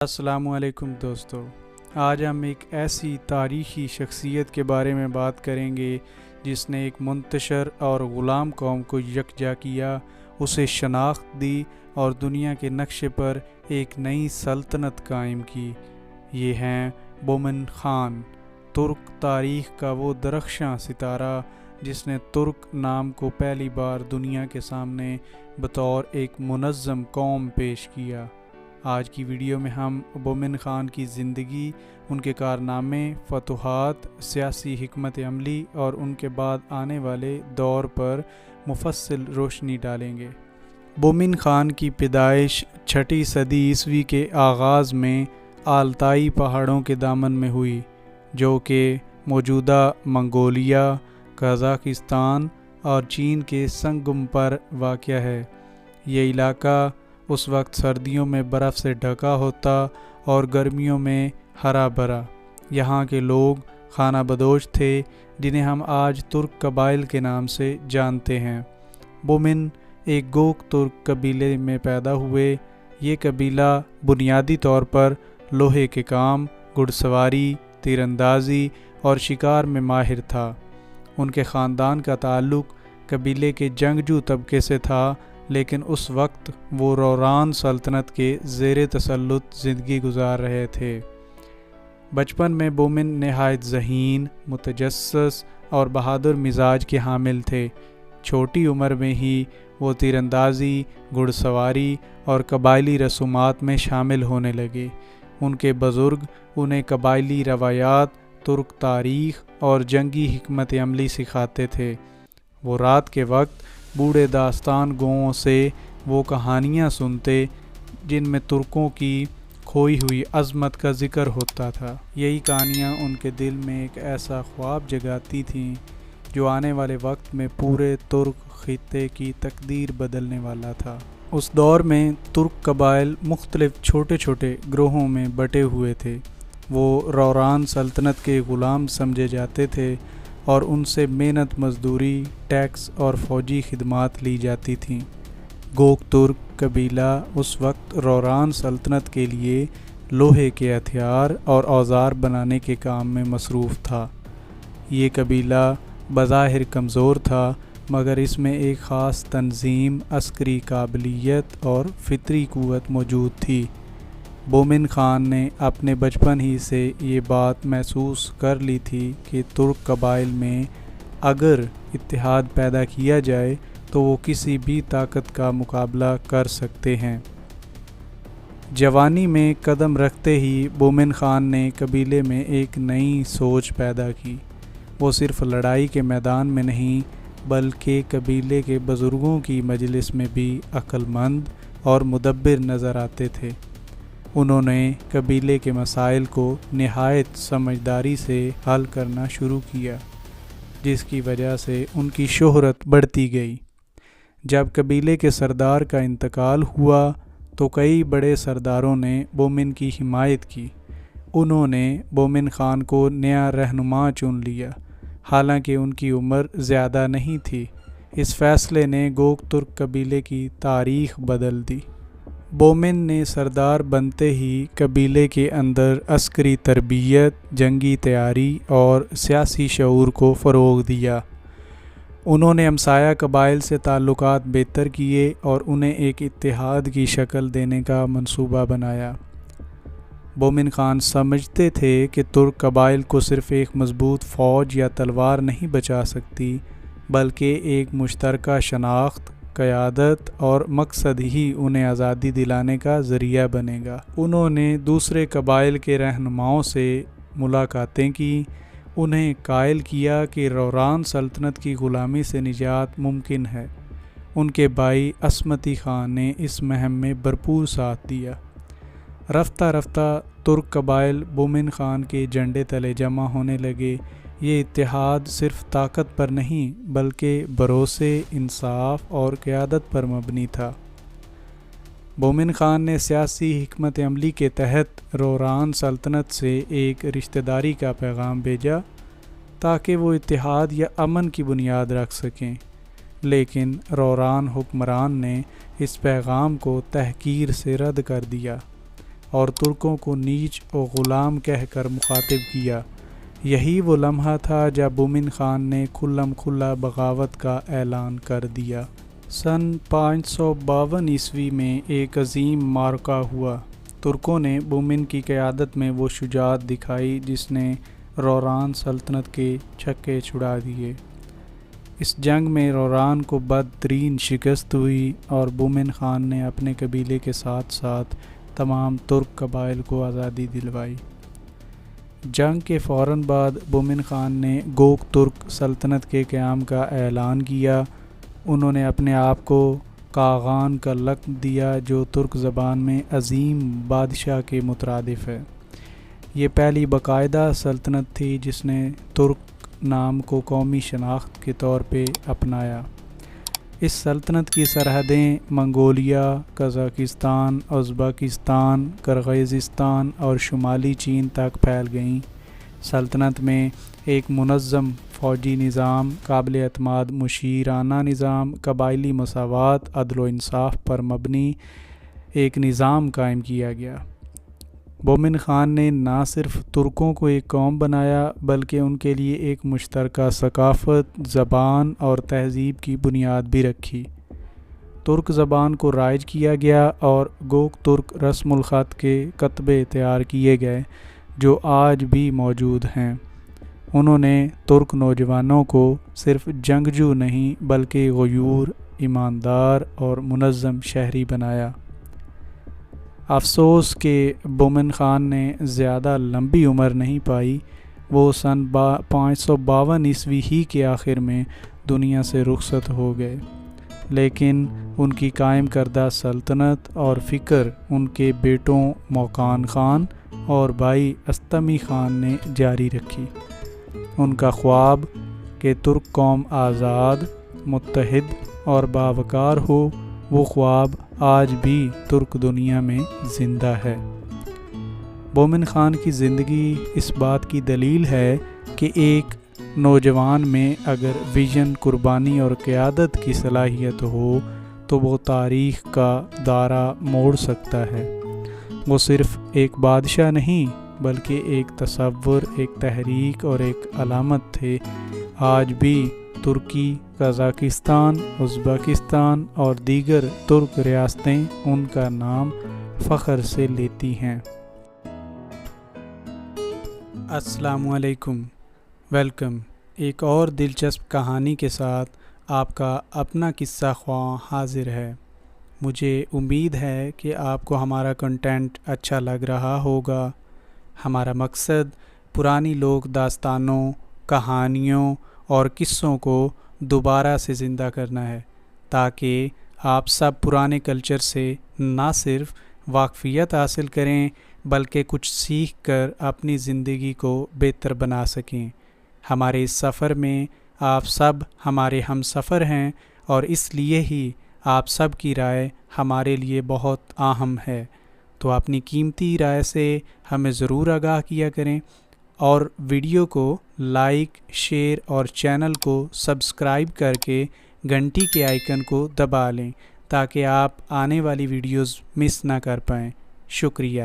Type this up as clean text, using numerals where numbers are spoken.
السلام علیکم دوستو، آج ہم ایک ایسی تاریخی شخصیت کے بارے میں بات کریں گے جس نے ایک منتشر اور غلام قوم کو یکجا کیا، اسے شناخت دی اور دنیا کے نقشے پر ایک نئی سلطنت قائم کی۔ یہ ہیں بومن خان، ترک تاریخ کا وہ درخشاں ستارہ جس نے ترک نام کو پہلی بار دنیا کے سامنے بطور ایک منظم قوم پیش کیا۔ آج کی ویڈیو میں ہم بومن خان کی زندگی، ان کے کارنامے، فتوحات، سیاسی حکمت عملی اور ان کے بعد آنے والے دور پر مفصل روشنی ڈالیں گے۔ بومن خان کی پیدائش 6 صدی عیسوی کے آغاز میں آلتائی پہاڑوں کے دامن میں ہوئی، جو کہ موجودہ منگولیا، قزاقستان اور چین کے سنگم پر واقع ہے۔ یہ علاقہ اس وقت سردیوں میں برف سے ڈھکا ہوتا اور گرمیوں میں ہرا بھرا۔ یہاں کے لوگ خانہ بدوش تھے، جنہیں ہم آج ترک قبائل کے نام سے جانتے ہیں۔ بومن ایک گوک ترک قبیلے میں پیدا ہوئے۔ یہ قبیلہ بنیادی طور پر لوہے کے کام، گھڑ سواری، تیر اندازی اور شکار میں ماہر تھا۔ ان کے خاندان کا تعلق قبیلے کے جنگجو طبقے سے تھا، لیکن اس وقت وہ روران سلطنت کے زیر تسلط زندگی گزار رہے تھے۔ بچپن میں بومن نہایت ذہین، متجسس اور بہادر مزاج کے حامل تھے۔ چھوٹی عمر میں ہی وہ تیر اندازی، گھڑ سواری اور قبائلی رسومات میں شامل ہونے لگے۔ ان کے بزرگ انہیں قبائلی روایات، ترک تاریخ اور جنگی حکمت عملی سکھاتے تھے۔ وہ رات کے وقت بوڑھے داستان گوؤں سے وہ کہانیاں سنتے جن میں ترکوں کی کھوئی ہوئی عظمت کا ذکر ہوتا تھا۔ یہی کہانیاں ان کے دل میں ایک ایسا خواب جگاتی تھیں جو آنے والے وقت میں پورے ترک خطے کی تقدیر بدلنے والا تھا۔ اس دور میں ترک قبائل مختلف چھوٹے چھوٹے گروہوں میں بٹے ہوئے تھے۔ وہ روران سلطنت کے غلام سمجھے جاتے تھے اور ان سے محنت مزدوری، ٹیکس اور فوجی خدمات لی جاتی تھیں۔ گوک ترک قبیلہ اس وقت روران سلطنت کے لیے لوہے کے ہتھیار اور اوزار بنانے کے کام میں مصروف تھا۔ یہ قبیلہ بظاہر کمزور تھا، مگر اس میں ایک خاص تنظیم، عسکری قابلیت اور فطری قوت موجود تھی۔ بومن خان نے اپنے بچپن ہی سے یہ بات محسوس کر لی تھی کہ ترک قبائل میں اگر اتحاد پیدا کیا جائے تو وہ کسی بھی طاقت کا مقابلہ کر سکتے ہیں۔ جوانی میں قدم رکھتے ہی بومن خان نے قبیلے میں ایک نئی سوچ پیدا کی۔ وہ صرف لڑائی کے میدان میں نہیں بلکہ قبیلے کے بزرگوں کی مجلس میں بھی عقل مند اور مدبر نظر آتے تھے۔ انہوں نے قبیلے کے مسائل کو نہایت سمجھداری سے حل کرنا شروع کیا، جس کی وجہ سے ان کی شہرت بڑھتی گئی۔ جب قبیلے کے سردار کا انتقال ہوا تو کئی بڑے سرداروں نے بومن کی حمایت کی۔ انہوں نے بومن خان کو نیا رہنما چن لیا، حالانکہ ان کی عمر زیادہ نہیں تھی۔ اس فیصلے نے گوک ترک قبیلے کی تاریخ بدل دی۔ بومن نے سردار بنتے ہی قبیلے کے اندر عسکری تربیت، جنگی تیاری اور سیاسی شعور کو فروغ دیا۔ انہوں نے ہمسایہ قبائل سے تعلقات بہتر کیے اور انہیں ایک اتحاد کی شکل دینے کا منصوبہ بنایا۔ بومن خان سمجھتے تھے کہ ترک قبائل کو صرف ایک مضبوط فوج یا تلوار نہیں بچا سکتی، بلکہ ایک مشترکہ شناخت، قیادت اور مقصد ہی انہیں آزادی دلانے کا ذریعہ بنے گا۔ انہوں نے دوسرے قبائل کے رہنماؤں سے ملاقاتیں کی، انہیں قائل کیا کہ روران سلطنت کی غلامی سے نجات ممکن ہے۔ ان کے بھائی عصمتی خان نے اس مہم میں بھرپور ساتھ دیا۔ رفتہ رفتہ ترک قبائل بومن خان کے جھنڈے تلے جمع ہونے لگے۔ یہ اتحاد صرف طاقت پر نہیں بلکہ بھروسے، انصاف اور قیادت پر مبنی تھا۔ بومن خان نے سیاسی حکمت عملی کے تحت روران سلطنت سے ایک رشتہ داری کا پیغام بھیجا تاکہ وہ اتحاد یا امن کی بنیاد رکھ سکیں، لیکن روران حکمران نے اس پیغام کو تحقیر سے رد کر دیا۔ اور ترکوں کو نیچ و غلام کہہ کر مخاطب کیا۔ یہی وہ لمحہ تھا جب مومن خان نے کھلم کھلا بغاوت کا اعلان کر دیا۔ سن 552 عیسوی میں ایک عظیم معرکہ ہوا۔ ترکوں نے مومن کی قیادت میں وہ شجاعت دکھائی جس نے روران سلطنت کے چھکے چھڑا دیے۔ اس جنگ میں روران کو بدترین شکست ہوئی اور مومن خان نے اپنے قبیلے کے ساتھ ساتھ تمام ترک قبائل کو آزادی دلوائی۔ جنگ کے فوراً بعد مومن خان نے گوک ترک سلطنت کے قیام کا اعلان کیا۔ انہوں نے اپنے آپ کو کاغان کا لقب دیا جو ترک زبان میں عظیم بادشاہ کے مترادف ہے۔ یہ پہلی باقاعدہ سلطنت تھی جس نے ترک نام کو قومی شناخت کے طور پہ اپنایا۔ اس سلطنت کی سرحدیں منگولیا، قزاقستان، ازبکستان، کرغیزستان اور شمالی چین تک پھیل گئیں۔ سلطنت میں ایک منظم فوجی نظام، قابل اعتماد مشیرانہ نظام، قبائلی مساوات، عدل و انصاف پر مبنی ایک نظام قائم کیا گیا۔ مومن خان نے نہ صرف ترکوں کو ایک قوم بنایا بلکہ ان کے لیے ایک مشترکہ ثقافت، زبان اور تہذیب کی بنیاد بھی رکھی۔ ترک زبان کو رائج کیا گیا اور گوک ترک رسم الخط کے کتبے تیار کیے گئے جو آج بھی موجود ہیں۔ انہوں نے ترک نوجوانوں کو صرف جنگجو نہیں بلکہ غیور، ایماندار اور منظم شہری بنایا۔ افسوس کہ مومن خان نے زیادہ لمبی عمر نہیں پائی۔ وہ سن 552 عیسوی ہی کے آخر میں دنیا سے رخصت ہو گئے، لیکن ان کی قائم کردہ سلطنت اور فکر ان کے بیٹوں موقان خان اور بھائی استمی خان نے جاری رکھی۔ ان کا خواب کہ ترک قوم آزاد، متحد اور باوقار ہو، وہ خواب آج بھی ترک دنیا میں زندہ ہے۔ مومن خان کی زندگی اس بات کی دلیل ہے کہ ایک نوجوان میں اگر ویژن، قربانی اور قیادت کی صلاحیت ہو تو وہ تاریخ کا دائرہ موڑ سکتا ہے۔ وہ صرف ایک بادشاہ نہیں بلکہ ایک تصور، ایک تحریک اور ایک علامت تھے۔ آج بھی ترکی، قزاقستان، ازبکستان اور دیگر ترک ریاستیں ان کا نام فخر سے لیتی ہیں۔ السلام علیکم، ویلکم۔ ایک اور دلچسپ کہانی کے ساتھ آپ کا اپنا قصہ خواں حاضر ہے۔ مجھے امید ہے کہ آپ کو ہمارا کنٹینٹ اچھا لگ رہا ہوگا۔ ہمارا مقصد پرانی لوک داستانوں، کہانیوں اور قصوں کو دوبارہ سے زندہ کرنا ہے تاکہ آپ سب پرانے کلچر سے نہ صرف واقفیت حاصل کریں بلکہ کچھ سیکھ کر اپنی زندگی کو بہتر بنا سکیں۔ ہمارے اس سفر میں آپ سب ہمارے ہم سفر ہیں اور اس لیے ہی آپ سب کی رائے ہمارے لیے بہت اہم ہے۔ تو اپنی قیمتی رائے سے ہمیں ضرور آگاہ کیا کریں اور ویڈیو کو لائک، شیئر اور چینل کو سبسکرائب کر کے گھنٹی کے آئیکن کو دبا لیں تاکہ آپ آنے والی ویڈیوز مس نہ کر پائیں۔ شکریہ۔